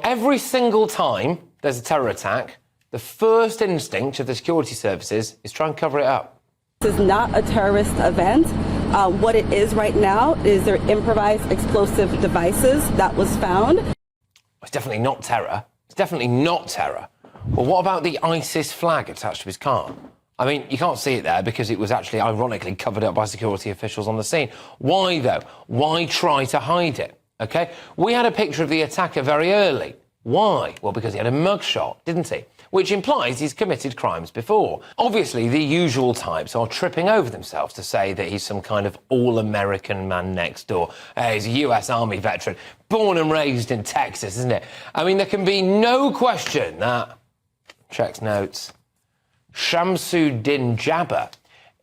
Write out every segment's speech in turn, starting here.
Every single time there's a terror attack, the first instinct of the security services is try and cover it up. This is not a terrorist event. What it is right now is their improvised explosive devices that was found. It's definitely not terror. It's definitely not terror. Well, what about the ISIS flag attached to his car? I mean, you can't see it there because it was actually ironically covered up by security officials on the scene. Why, though? Why try to hide it? OK, we had a picture of the attacker very early. Why? Well, because he had a mugshot, didn't he? Which implies he's committed crimes before. Obviously, the usual types are tripping over themselves to say that he's some kind of all-American man next door. He's a US Army veteran, born and raised in Texas, isn't it? I mean, there can be no question that, checks notes, Shamsuddin Jabbar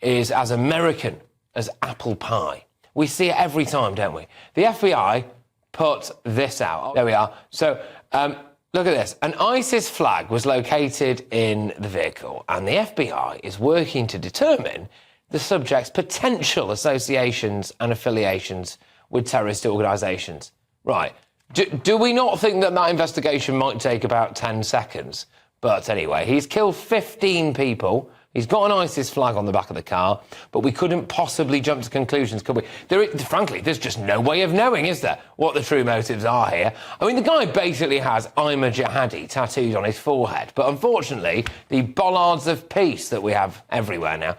is as American as apple pie. We see it every time, don't we? The FBI put this out. There we are. So, look at this. An ISIS flag was located in the vehicle, and the FBI is working to determine the subject's potential associations and affiliations with terrorist organisations. Right. Do we not think that that investigation might take about 10 seconds? But anyway, he's killed 15 people. He's got an ISIS flag on the back of the car, but we couldn't possibly jump to conclusions, could we? Frankly, there's just no way of knowing, is there, what the true motives are here? I mean, the guy basically has "I'm a jihadi" tattooed on his forehead, but unfortunately, the bollards of peace that we have everywhere now,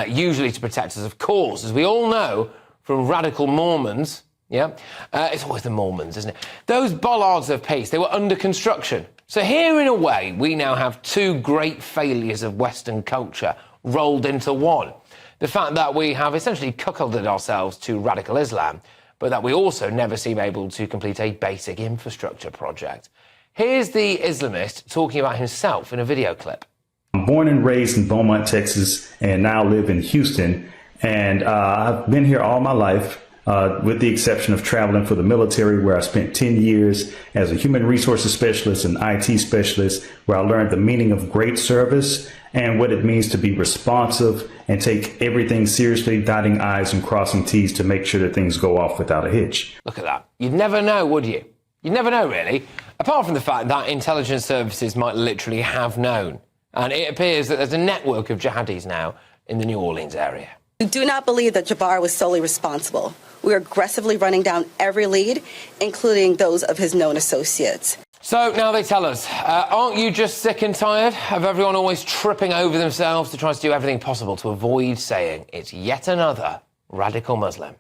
usually to protect us, of course, as we all know from radical Mormons, it's always the Mormons, isn't it? Those bollards of peace, they were under construction. So here, in a way, we now have two great failures of Western culture rolled into one. The fact that we have essentially cuckolded ourselves to radical Islam, but that we also never seem able to complete a basic infrastructure project. Here's the Islamist talking about himself in a video clip. I'm born and raised in Beaumont, Texas, and now live in Houston. And I've been here all my life. With the exception of traveling for the military, where I spent 10 years as a human resources specialist and IT specialist, where I learned the meaning of great service and what it means to be responsive and take everything seriously, dotting I's and crossing T's to make sure that things go off without a hitch. Look at that. You'd never know, would you? You'd never know, really. Apart from the fact that intelligence services might literally have known. And it appears that there's a network of jihadis now in the New Orleans area. We do not believe that Jabbar was solely responsible. We are aggressively running down every lead, including those of his known associates. So now they tell us, aren't you just sick and tired of everyone always tripping over themselves to try to do everything possible to avoid saying it's yet another radical Muslim?